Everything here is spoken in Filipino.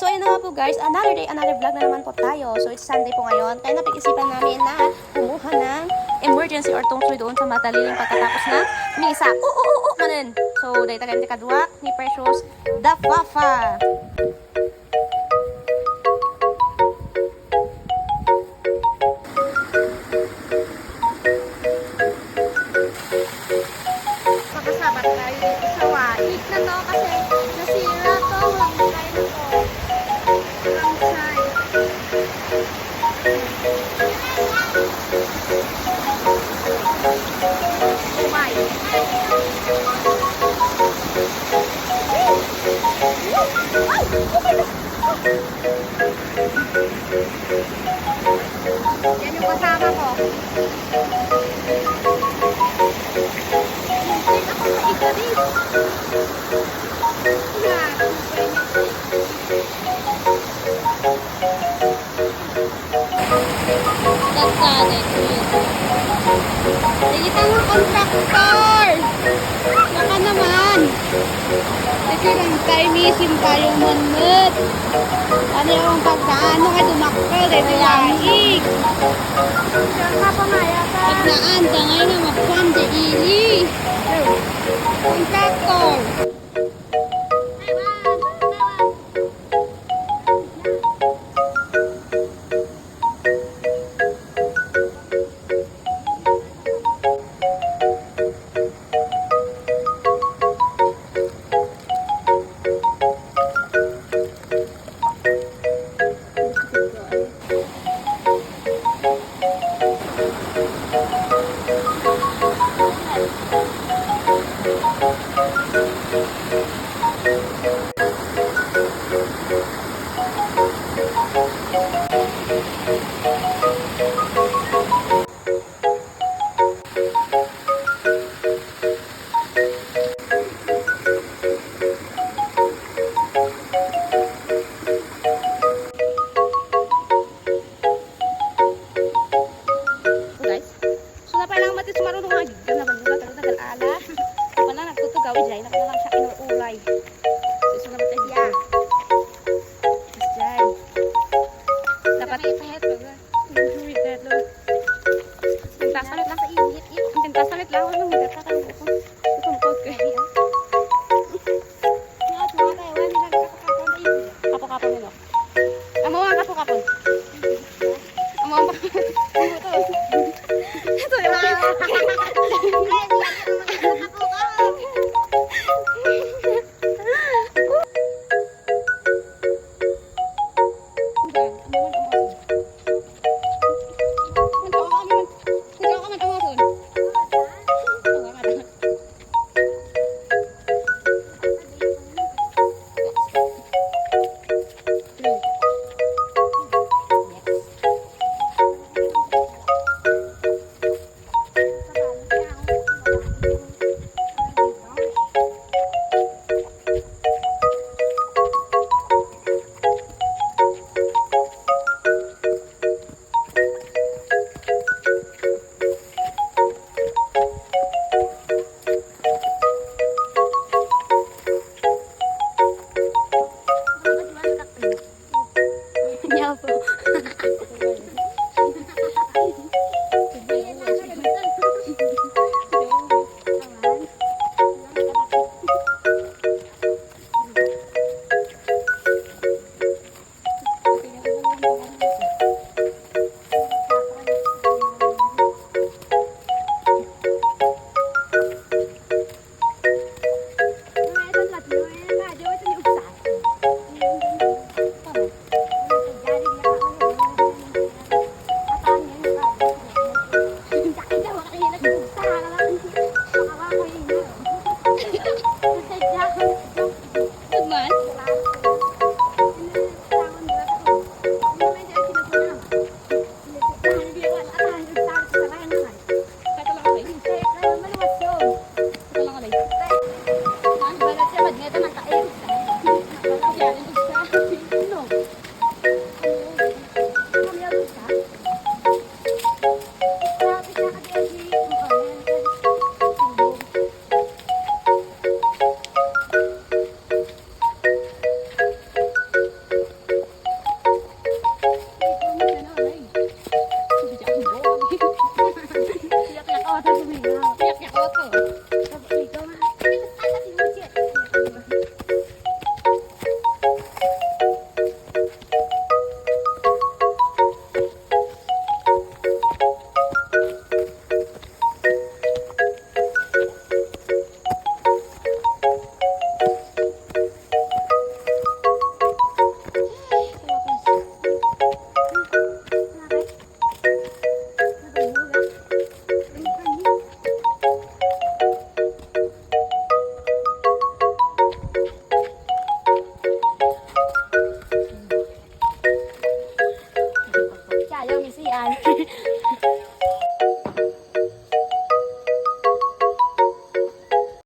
So ayun na nga po guys, another day, another vlog na naman po tayo. So it's Sunday po ngayon, kaya napag-isipan namin na kumuha ng emergency or tungsoy doon sa mataliling pagkatapos na misa. Manin. So dahil taga kadwa ni Precious the Fafa. Makasabat tayo dito sa waik na to kasi nasira to. Walang tayo na to. Yan yung kasama ko. Ako sa ikarin. Yan. Tagkanin. Dito yung contractor. Baka naman. Kasi lang tayo misim tayo manot. Ano yung pagkaano kay dumakal eh. Tuwaig. Pagdaan ka ngayon na magpuan de ili. Contractor. Kapok-kapok nyo.